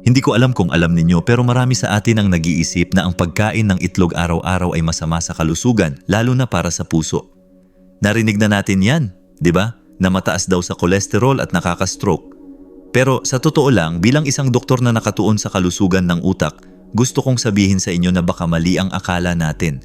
Hindi ko alam kung alam ninyo pero marami sa atin ang nag-iisip na ang pagkain ng itlog araw-araw ay masama sa kalusugan, lalo na para sa puso. Narinig na natin yan, di ba? Na mataas daw sa kolesterol at nakaka-stroke. Pero sa totoo lang, bilang isang doktor na nakatuon sa kalusugan ng utak, gusto kong sabihin sa inyo na baka mali ang akala natin.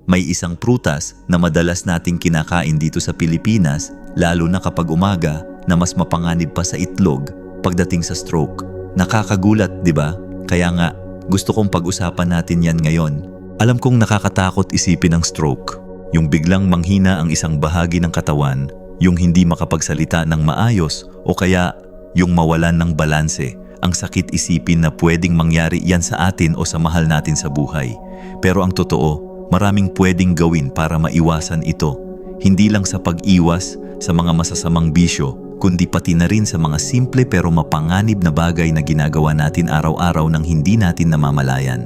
May isang prutas na madalas nating kinakain dito sa Pilipinas, lalo na kapag umaga, na mas mapanganib pa sa itlog pagdating sa stroke. Nakakagulat, di ba? Kaya nga, gusto kong pag-usapan natin yan ngayon. Alam kong nakakatakot isipin ang stroke. Yung biglang manghina ang isang bahagi ng katawan, yung hindi makapagsalita ng maayos o kaya yung mawalan ng balanse. Ang sakit isipin na pwedeng mangyari yan sa atin o sa mahal natin sa buhay. Pero ang totoo, maraming pwedeng gawin para maiwasan ito. Hindi lang sa pag-iwas sa mga masasamang bisyo, kundi pati na rin sa mga simple pero mapanganib na bagay na ginagawa natin araw-araw nang hindi natin namamalayan.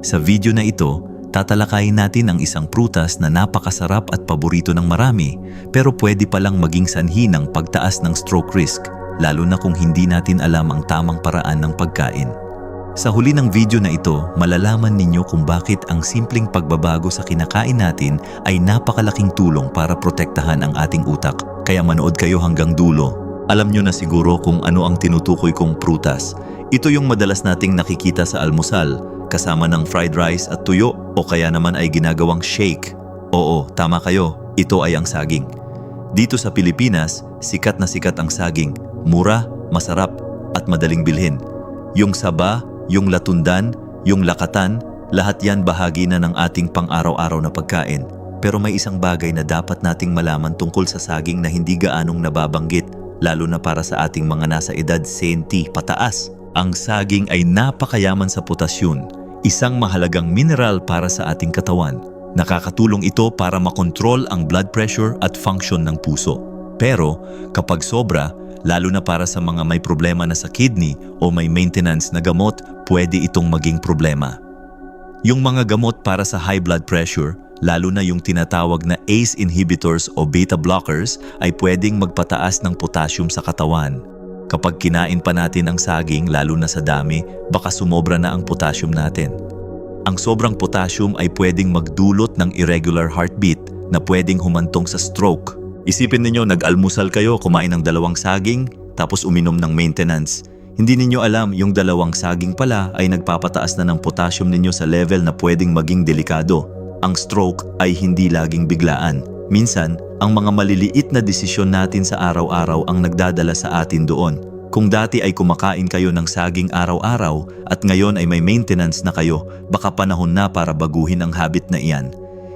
Sa video na ito, tatalakayin natin ang isang prutas na napakasarap at paborito ng marami, pero pwede palang maging sanhi ng pagtaas ng stroke risk, lalo na kung hindi natin alam ang tamang paraan ng pagkain. Sa huli ng video na ito, malalaman ninyo kung bakit ang simpleng pagbabago sa kinakain natin ay napakalaking tulong para protektahan ang ating utak. Kaya manood kayo hanggang dulo. Alam nyo na siguro kung ano ang tinutukoy kong prutas. Ito yung madalas nating nakikita sa almusal, kasama ng fried rice at tuyo o kaya naman ay ginagawang shake. Oo, tama kayo, ito ay ang saging. Dito sa Pilipinas, sikat na sikat ang saging. Mura, masarap at madaling bilhin. Yung saba, yung latundan, yung lakatan, lahat yan bahagi na ng ating pang-araw-araw na pagkain. Pero may isang bagay na dapat nating malaman tungkol sa saging na hindi gaanong nababanggit, lalo na para sa ating mga nasa edad 70 pataas. Ang saging ay napakayaman sa potassium, isang mahalagang mineral para sa ating katawan. Nakakatulong ito para makontrol ang blood pressure at function ng puso. Pero kapag sobra, lalo na para sa mga may problema na sa kidney o may maintenance na gamot, pwede itong maging problema. Yung mga gamot para sa high blood pressure, lalo na yung tinatawag na ACE inhibitors o beta blockers, ay pwedeng magpataas ng potassium sa katawan. Kapag kinain pa natin ang saging, lalo na sa dami, baka sumobra na ang potassium natin. Ang sobrang potassium ay pwedeng magdulot ng irregular heartbeat na pwedeng humantong sa stroke. Isipin ninyo, nag-almusal kayo, kumain ng 2 saging, tapos uminom ng maintenance. Hindi ninyo alam, yung 2 saging pala ay nagpapataas na ng potassium ninyo sa level na pwedeng maging delikado. Ang stroke ay hindi laging biglaan. Minsan, ang mga maliliit na desisyon natin sa araw-araw ang nagdadala sa atin doon. Kung dati ay kumakain kayo ng saging araw-araw at ngayon ay may maintenance na kayo, baka panahon na para baguhin ang habit na iyan.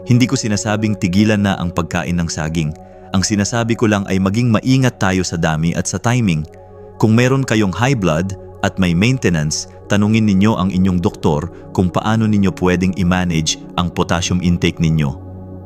Hindi ko sinasabing tigilan na ang pagkain ng saging. Ang sinasabi ko lang ay maging maingat tayo sa dami at sa timing. Kung meron kayong high blood at may maintenance, tanungin ninyo ang inyong doktor kung paano ninyo pwedeng i-manage ang potassium intake ninyo.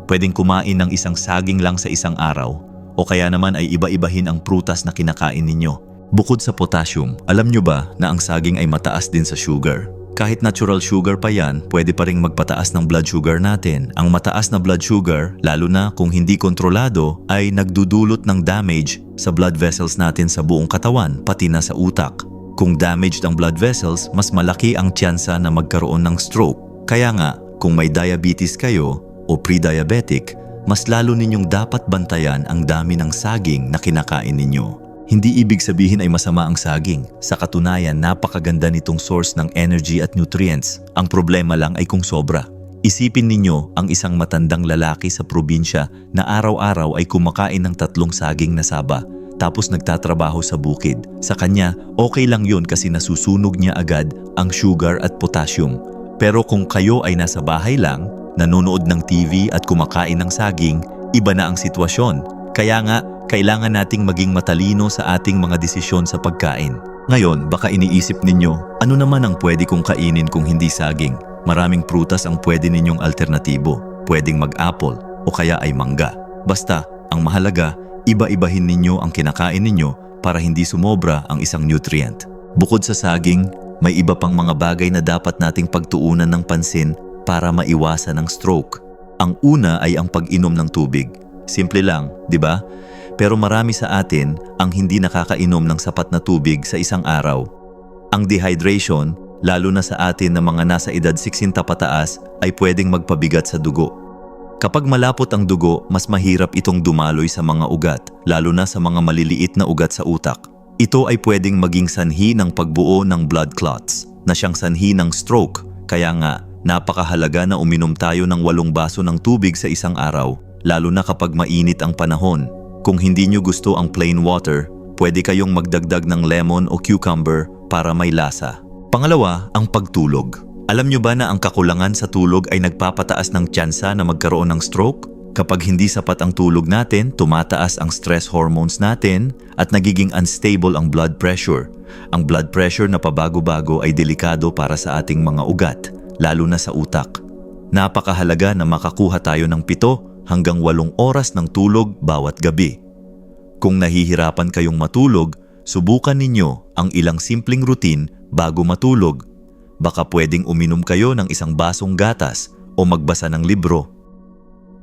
Pwedeng kumain ng isang saging lang sa isang araw o kaya naman ay iba-ibahin ang prutas na kinakain ninyo. Bukod sa potassium, alam nyo ba na ang saging ay mataas din sa sugar? Kahit natural sugar pa yan, pwede pa ring magpataas ng blood sugar natin. Ang mataas na blood sugar, lalo na kung hindi kontrolado, ay nagdudulot ng damage sa blood vessels natin sa buong katawan, pati na sa utak. Kung damaged ang blood vessels, mas malaki ang tsansa na magkaroon ng stroke. Kaya nga, kung may diabetes kayo o pre-diabetic, mas lalo ninyong dapat bantayan ang dami ng saging na kinakain ninyo. Hindi ibig sabihin ay masama ang saging. Sa katunayan, napakaganda nitong source ng energy at nutrients. Ang problema lang ay kung sobra. Isipin ninyo ang isang matandang lalaki sa probinsya na araw-araw ay kumakain ng 3 saging na saba, tapos nagtatrabaho sa bukid. Sa kanya, okay lang yun kasi nasusunog niya agad ang sugar at potassium. Pero kung kayo ay nasa bahay lang, nanonood ng TV at kumakain ng saging, iba na ang sitwasyon. Kaya nga, kailangan nating maging matalino sa ating mga desisyon sa pagkain. Ngayon, baka iniisip ninyo, ano naman ang pwede kong kainin kung hindi saging? Maraming prutas ang pwede ninyong alternatibo. Pwedeng mag-apple o kaya ay mangga. Basta, ang mahalaga, iba-ibahin ninyo ang kinakain ninyo para hindi sumobra ang isang nutrient. Bukod sa saging, may iba pang mga bagay na dapat nating pagtuunan ng pansin para maiwasan ang stroke. Ang una ay ang pag-inom ng tubig. Simple lang, di ba? Pero marami sa atin ang hindi nakakainom ng sapat na tubig sa isang araw. Ang dehydration, lalo na sa atin na mga nasa edad 60 pataas, ay pwedeng magpabigat sa dugo. Kapag malapot ang dugo, mas mahirap itong dumaloy sa mga ugat, lalo na sa mga maliliit na ugat sa utak. Ito ay pwedeng maging sanhi ng pagbuo ng blood clots, na siyang sanhi ng stroke. Kaya nga, napakahalaga na uminom tayo ng 8 baso ng tubig sa isang araw, lalo na kapag mainit ang panahon. Kung hindi nyo gusto ang plain water, pwede kayong magdagdag ng lemon o cucumber para may lasa. Pangalawa, ang pagtulog. Alam nyo ba na ang kakulangan sa tulog ay nagpapataas ng tsansa na magkaroon ng stroke? Kapag hindi sapat ang tulog natin, tumataas ang stress hormones natin at nagiging unstable ang blood pressure. Ang blood pressure na pabago-bago ay delikado para sa ating mga ugat, lalo na sa utak. Napakahalaga na makakuha tayo ng 7 hanggang 8 oras ng tulog bawat gabi. Kung nahihirapan kayong matulog, subukan ninyo ang ilang simpleng routine bago matulog. Baka pwedeng uminom kayo ng 1 basong gatas o magbasa ng libro.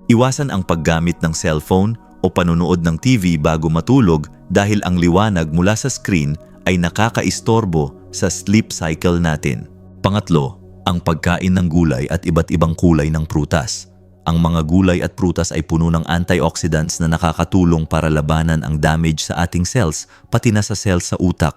Iwasan ang paggamit ng cellphone o panunood ng TV bago matulog dahil ang liwanag mula sa screen ay nakakaistorbo sa sleep cycle natin. Pangatlo, ang pagkain ng gulay at iba't ibang kulay ng prutas. Ang mga gulay at prutas ay puno ng antioxidants na nakakatulong para labanan ang damage sa ating cells, pati na sa cells sa utak.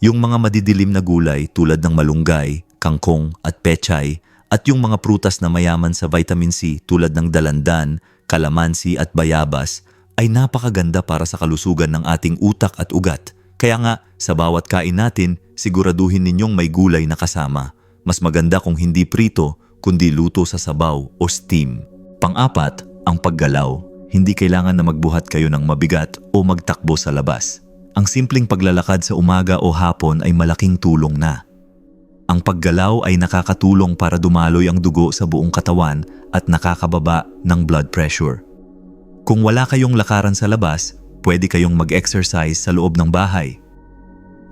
Yung mga madidilim na gulay tulad ng malunggay, kangkong at pechay, at yung mga prutas na mayaman sa vitamin C tulad ng dalandan, kalamansi at bayabas ay napakaganda para sa kalusugan ng ating utak at ugat. Kaya nga, sa bawat kain natin, siguraduhin ninyong may gulay na kasama. Mas maganda kung hindi prito, kundi luto sa sabaw o steam. Pang-apat, ang paggalaw. Hindi kailangan na magbuhat kayo ng mabigat o magtakbo sa labas. Ang simpleng paglalakad sa umaga o hapon ay malaking tulong na. Ang paggalaw ay nakakatulong para dumaloy ang dugo sa buong katawan at nakakababa ng blood pressure. Kung wala kayong lakaran sa labas, pwede kayong mag-exercise sa loob ng bahay.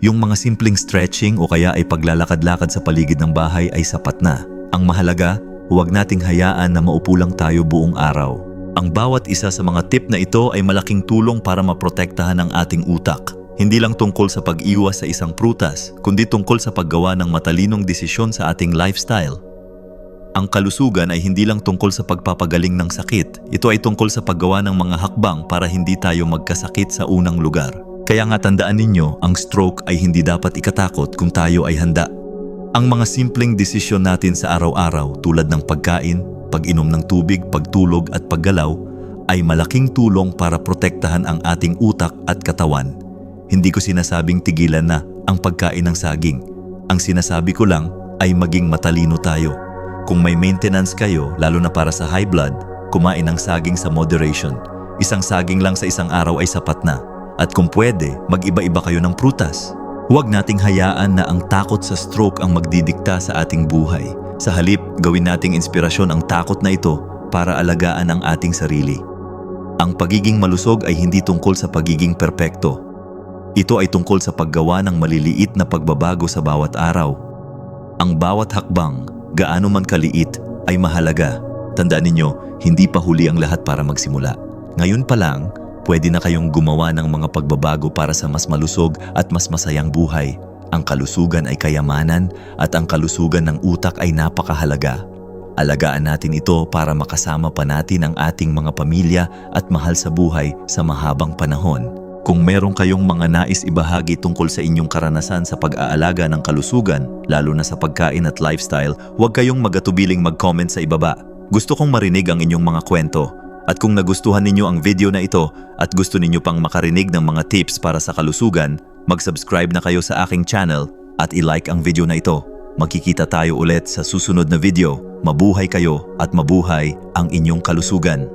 Yung mga simpleng stretching o kaya ay paglalakad-lakad sa paligid ng bahay ay sapat na. Ang mahalaga, huwag nating hayaan na maupo lang tayo buong araw. Ang bawat isa sa mga tip na ito ay malaking tulong para maprotektahan ang ating utak. Hindi lang tungkol sa pag-iwas sa isang prutas, kundi tungkol sa paggawa ng matalinong desisyon sa ating lifestyle. Ang kalusugan ay hindi lang tungkol sa pagpapagaling ng sakit. Ito ay tungkol sa paggawa ng mga hakbang para hindi tayo magkasakit sa unang lugar. Kaya nga tandaan ninyo, ang stroke ay hindi dapat ikatakot kung tayo ay handa. Ang mga simpleng desisyon natin sa araw-araw tulad ng pagkain, pag-inom ng tubig, pagtulog at paggalaw ay malaking tulong para protektahan ang ating utak at katawan. Hindi ko sinasabing tigilan na ang pagkain ng saging. Ang sinasabi ko lang ay maging matalino tayo. Kung may maintenance kayo, lalo na para sa high blood, kumain ng saging sa moderation. Isang saging lang sa isang araw ay sapat na. At kung pwede, mag-iba-iba kayo ng prutas. Huwag nating hayaan na ang takot sa stroke ang magdidikta sa ating buhay. Sa halip, gawin nating inspirasyon ang takot na ito para alagaan ang ating sarili. Ang pagiging malusog ay hindi tungkol sa pagiging perpekto. Ito ay tungkol sa paggawa ng maliliit na pagbabago sa bawat araw. Ang bawat hakbang, gaano man kaliit, ay mahalaga. Tandaan ninyo, hindi pa huli ang lahat para magsimula. Ngayon pa lang, pwede na kayong gumawa ng mga pagbabago para sa mas malusog at mas masayang buhay. Ang kalusugan ay kayamanan at ang kalusugan ng utak ay napakahalaga. Alagaan natin ito para makasama pa natin ang ating mga pamilya at mahal sa buhay sa mahabang panahon. Kung meron kayong mga nais ibahagi tungkol sa inyong karanasan sa pag-aalaga ng kalusugan, lalo na sa pagkain at lifestyle, huwag kayong magatubiling mag-comment sa ibaba. Gusto kong marinig ang inyong mga kwento. At kung nagustuhan ninyo ang video na ito at gusto ninyo pang makarinig ng mga tips para sa kalusugan, mag-subscribe na kayo sa aking channel at i-like ang video na ito. Magkikita tayo ulit sa susunod na video. Mabuhay kayo at mabuhay ang inyong kalusugan.